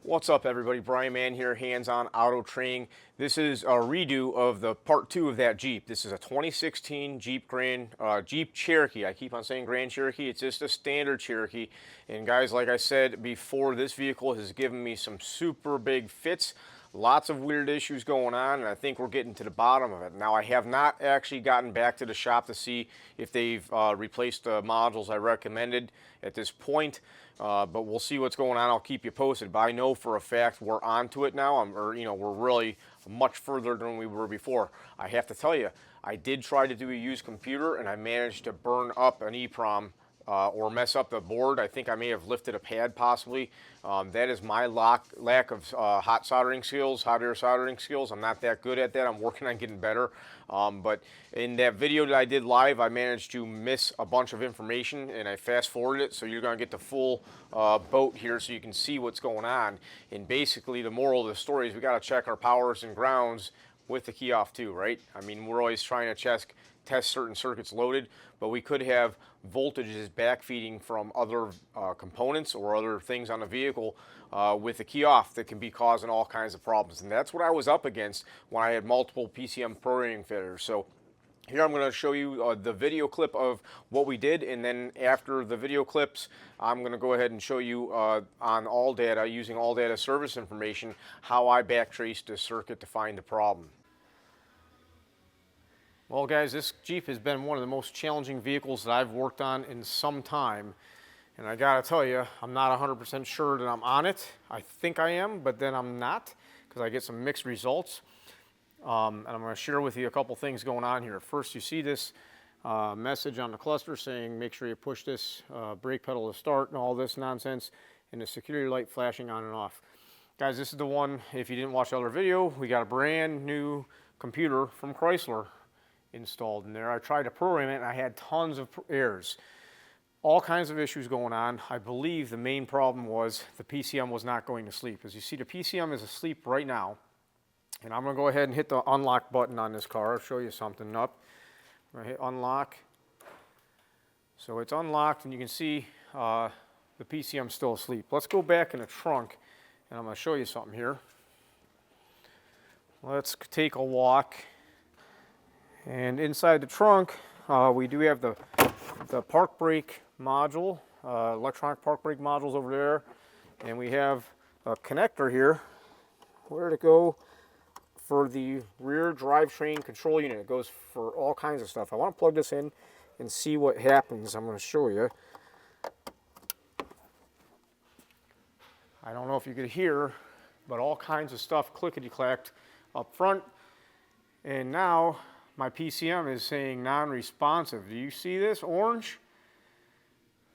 What's up, everybody? Brian Mann here, hands-on auto training. This is a redo of the part two of that Jeep. This is a 2016 Jeep Cherokee. I keep on saying Grand Cherokee. It's just a standard Cherokee. And guys, like I said before, this vehicle has given me some super big fits. Lots of weird issues going on, and I think we're getting to the bottom of it. Now, I have not actually gotten back to the shop to see if they've replaced the modules I recommended at this point. But we'll see what's going on. I'll keep you posted. But I know for a fact we're onto it now. We're really much further than we were before. I have to tell you, I did try to do a used computer, and I managed to burn up an EEPROM or mess up the board. I think I may have lifted a pad possibly. That is my lack of hot air soldering skills. I'm not that good at that. I'm working on getting better. But in that video that I did live, I managed to miss a bunch of information, and I fast forwarded it, so you're going to get the full boat here so you can see what's going on. And basically the moral of the story is we got to check our powers and grounds with the key off too, right? I mean, we're always trying to test certain circuits loaded, but we could have voltages backfeeding from other components or other things on the vehicle with the key off that can be causing all kinds of problems. And that's what I was up against when I had multiple PCM programming failures. So here I'm going to show you the video clip of what we did, and then after the video clips, I'm going to go ahead and show you on AllData, using AllData service information, how I backtraced the circuit to find the problem. Well, guys, this Jeep has been one of the most challenging vehicles that I've worked on in some time. And I gotta tell you, I'm not 100% sure that I'm on it. I think I am, but then I'm not, because I get some mixed results. And I'm gonna share with you a couple things going on here. First, you see this message on the cluster saying, make sure you push this brake pedal to start and all this nonsense, and the security light flashing on and off. Guys, this is the one, if you didn't watch the other video, we got a brand new computer from Chrysler installed in there. I tried to program it and I had tons of errors. All kinds of issues going on. I believe the main problem was the PCM was not going to sleep. As you see, the PCM is asleep right now. And I'm going to go ahead and hit the unlock button on this car. I'll show you something up. I'm going to hit unlock. So it's unlocked and you can see the PCM is still asleep. Let's go back in the trunk and I'm going to show you something here. Let's take a walk. And inside the trunk, we do have the park brake module, electronic park brake modules over there. And we have a connector here, where to go for the rear drivetrain control unit. It goes for all kinds of stuff. I want to plug this in and see what happens. I'm going to show you. I don't know if you could hear, but all kinds of stuff clickety-clacked up front. And now my PCM is saying non-responsive. Do you see this orange?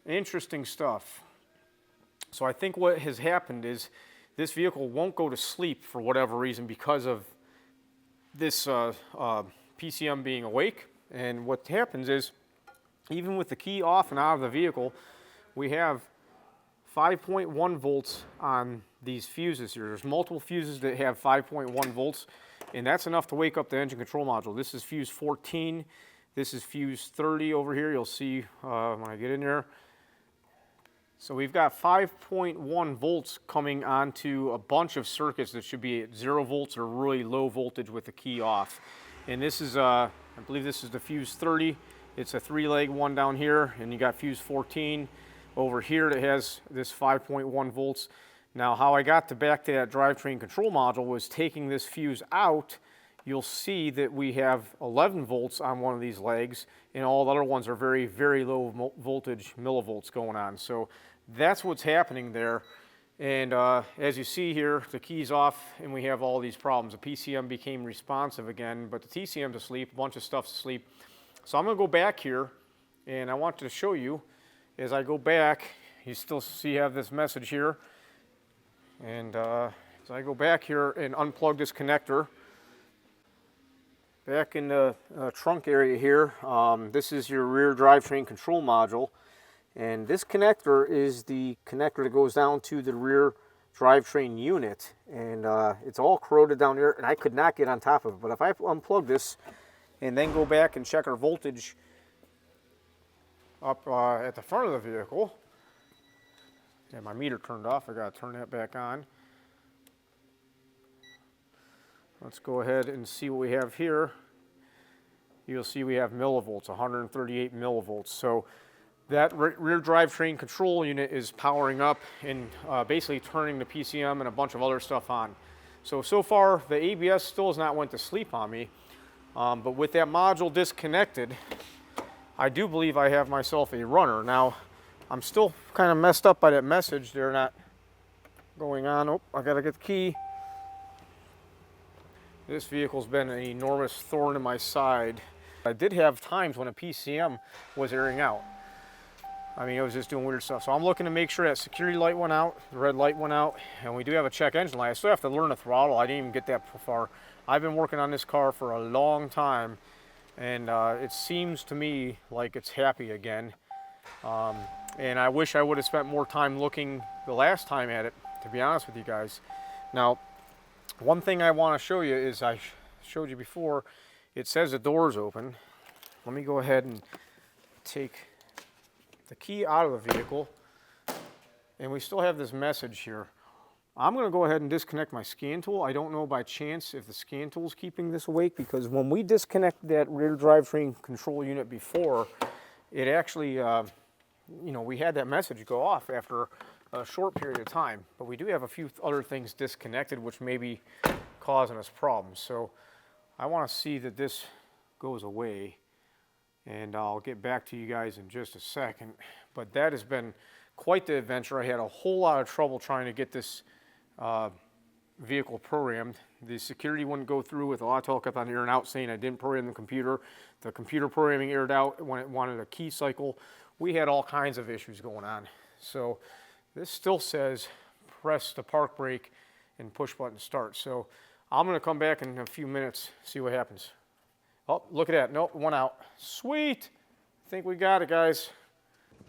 Interesting stuff. So I think what has happened is this vehicle won't go to sleep for whatever reason because of this PCM being awake. And what happens is, even with the key off and out of the vehicle, we have 5.1 volts on these fuses here. There's multiple fuses that have 5.1 volts. And that's enough to wake up the engine control module. This is fuse 14. This is fuse 30 over here. You'll see when I get in there. So we've got 5.1 volts coming onto a bunch of circuits that should be at 0 volts or really low voltage with the key off. And this is, I believe this is the fuse 30. It's a 3-leg one down here. And you got fuse 14 over here that has this 5.1 volts. Now, how I got back to that drivetrain control module was taking this fuse out. You'll see that we have 11 volts on one of these legs, and all the other ones are very, very low voltage millivolts going on. So that's what's happening there. And as you see here, the key's off, and we have all these problems. The PCM became responsive again, but the TCM's asleep, a bunch of stuff's asleep. So I'm going to go back here, and I want to show you, as I go back, you still see you have this message here. And as I go back here and unplug this connector, back in the trunk area here, this is your rear drivetrain control module. And this connector is the connector that goes down to the rear drivetrain unit. And it's all corroded down there, and I could not get on top of it. But if I unplug this and then go back and check our voltage up at the front of the vehicle, and my meter turned off. I got to turn that back on. Let's go ahead and see what we have here. You'll see we have millivolts, 138 millivolts. So that rear drivetrain control unit is powering up and basically turning the PCM and a bunch of other stuff on. So far the ABS still has not went to sleep on me, but with that module disconnected, I do believe I have myself a runner. Now, I'm still kind of messed up by that message. They're not going on. Oh, I gotta get the key. This vehicle's been an enormous thorn in my side. I did have times when a PCM was airing out. I mean, it was just doing weird stuff. So I'm looking to make sure that security light went out, the red light went out, and we do have a check engine light. I still have to learn the throttle. I didn't even get that far. I've been working on this car for a long time, and it seems to me like it's happy again. And I wish I would have spent more time looking the last time at it, to be honest with you guys. Now, one thing I want to show you is I showed you before, it says the door's open. Let me go ahead and take the key out of the vehicle, and we still have this message here. I'm going to go ahead and disconnect my scan tool. I don't know by chance if the scan tool is keeping this awake, because when we disconnected that rear drivetrain control unit before, it actually, you know, we had that message go off after a short period of time. But we do have a few other things disconnected which may be causing us problems. So I want to see that this goes away, and I'll get back to you guys in just a second. But that has been quite the adventure. I had a whole lot of trouble trying to get this vehicle programmed. The security wouldn't go through with a lot of talk, kept on airing out saying I didn't program the computer. The computer programming aired out when it wanted a key cycle. We had all kinds of issues going on. So this still says press the park brake and push button start. So I'm going to come back in a few minutes, see what happens. Oh, look at that. Nope, one out. Sweet. I think we got it, guys.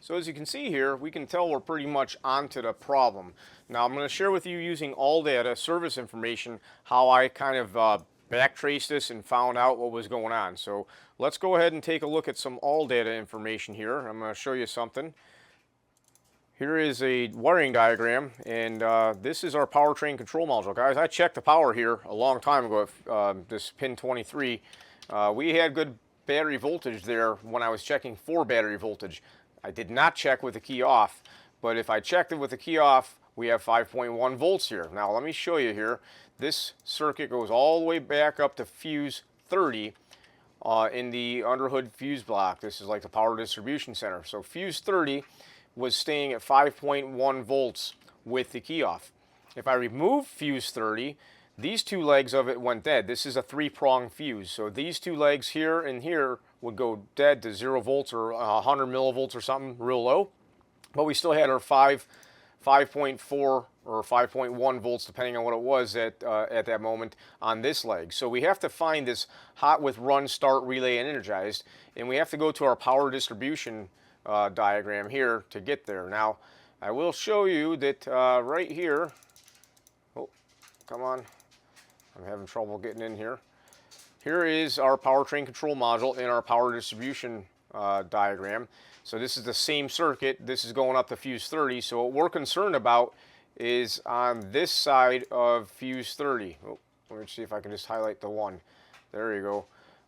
So as you can see here, we can tell we're pretty much onto the problem. Now I'm going to share with you using ALLDATA service information how I kind of backtraced this and found out what was going on. So let's go ahead and take a look at some ALLDATA information here. I'm going to show you something. Here is a wiring diagram, and this is our powertrain control module. Guys, I checked the power here a long time ago at this pin 23. We had good battery voltage there when I was checking for battery voltage. I did not check with the key off, but if I checked it with the key off, we have 5.1 volts here. Now let me show you here. This circuit goes all the way back up to fuse 30 in the underhood fuse block. This is like the power distribution center. So fuse 30 was staying at 5.1 volts with the key off. If I remove fuse 30, these two legs of it went dead. This is a 3-prong fuse. So these two legs here and here would go dead to 0 volts or 100 millivolts or something real low. But we still had our 5.4 or 5.1 volts, depending on what it was at that moment on this leg. So we have to find this hot with run, start, relay, and energized. And we have to go to our power distribution diagram here to get there. Now, I will show you that right here, oh, come on, I'm having trouble getting in here. Here is our powertrain control module in our power distribution diagram. So this is the same circuit. This is going up to fuse 30. So what we're concerned about is on this side of fuse 30. Oh, let me see if I can just highlight the one. There you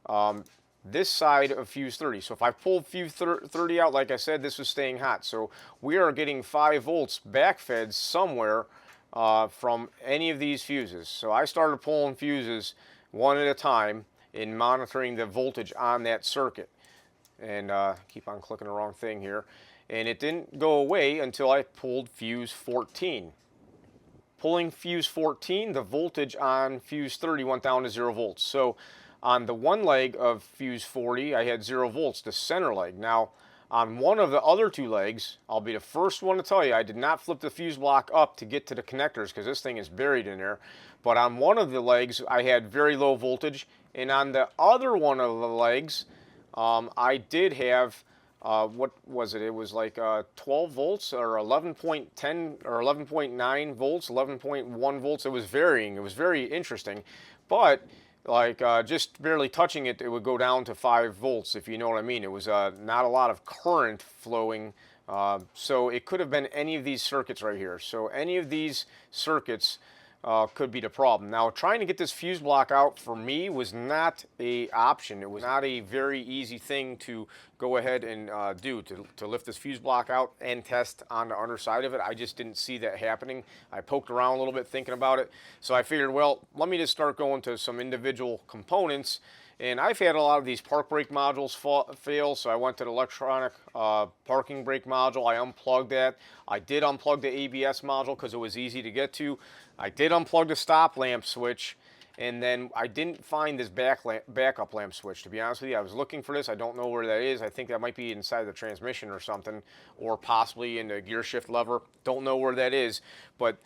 go. This side of fuse 30. So if I pulled fuse 30 out, like I said, this was staying hot. So we are getting 5 volts backfed somewhere from any of these fuses. So I started pulling fuses one at a time in monitoring the voltage on that circuit. And keep on clicking the wrong thing here. And it didn't go away until I pulled fuse 14. Pulling fuse 14, the voltage on fuse 30 went down to 0 volts. So on the one leg of fuse 40, I had 0 volts, the center leg. Now, on one of the other two legs, I'll be the first one to tell you, I did not flip the fuse block up to get to the connectors because this thing is buried in there. But on one of the legs, I had very low voltage. And on the other one of the legs, I did have, what was it? It was like 12 volts or 11.10 or 11.9 volts, 11.1 volts. It was varying. It was very interesting. But like just barely touching it, it would go down to 5 volts, if you know what I mean. It was not a lot of current flowing. So it could have been any of these circuits right here. So any of these circuits could be the problem. Now, trying to get this fuse block out for me was not a option. It was not a very easy thing to go ahead and do, to lift this fuse block out and test on the underside of it. I just didn't see that happening. I poked around a little bit thinking about it, so I figured, well, let me just start going to some individual components. And I've had a lot of these park brake modules fail, so I went to the electronic parking brake module. I unplugged that. I did unplug the ABS module because it was easy to get to. I did unplug the stop lamp switch, and then I didn't find this backup lamp switch. To be honest with you, I was looking for this. I don't know where that is. I think that might be inside the transmission or something, or possibly in the gear shift lever. Don't know where that is, but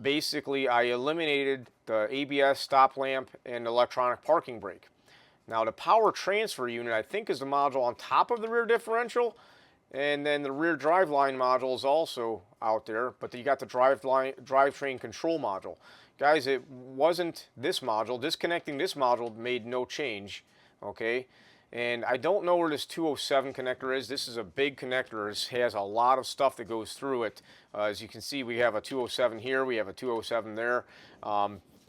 basically I eliminated the ABS, stop lamp, and electronic parking brake. Now the power transfer unit, I think, is the module on top of the rear differential, and then the rear driveline module is also out there, but you got the drivetrain control module. Guys, it wasn't this module. Disconnecting this module made no change, okay? And I don't know where this 207 connector is. This is a big connector. This has a lot of stuff that goes through it. As you can see, we have a 207 here, we have a 207 there.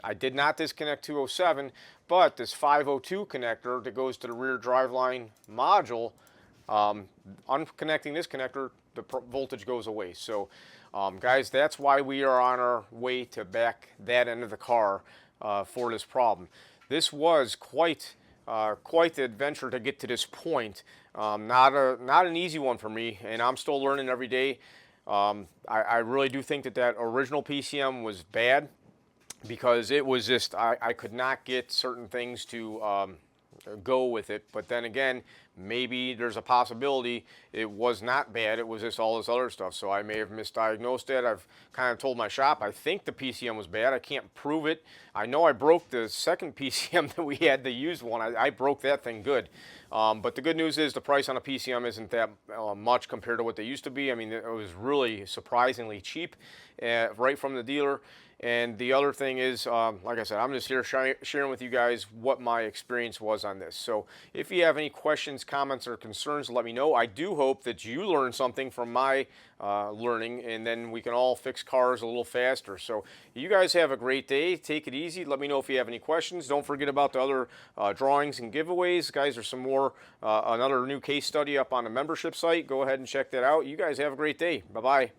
I did not disconnect 207, but this 502 connector that goes to the rear driveline module, unconnecting this connector, the voltage goes away. So guys, that's why we are on our way to back that end of the car for this problem. This was quite the adventure to get to this point. Not an easy one for me, and I'm still learning every day. I really do think that original PCM was bad, because it was just, I could not get certain things to go with it. But then again, maybe there's a possibility it was not bad, it was just all this other stuff. So I may have misdiagnosed it. I've kind of told my shop I think the PCM was bad. I can't prove it. I know I broke the second PCM that we had, the used one. I broke that thing good. But the good news is the price on a PCM isn't that much compared to what they used to be. I mean, it was really surprisingly cheap right from the dealer. And the other thing is, like I said, I'm just here sharing with you guys what my experience was on this. So if you have any questions, comments, or concerns, let me know. I do hope that you learned something from my learning, and then we can all fix cars a little faster. So you guys have a great day. Take it easy. Let me know if you have any questions. Don't forget about the other drawings and giveaways. Guys, there's some more, another new case study up on the membership site. Go ahead and check that out. You guys have a great day. Bye-bye.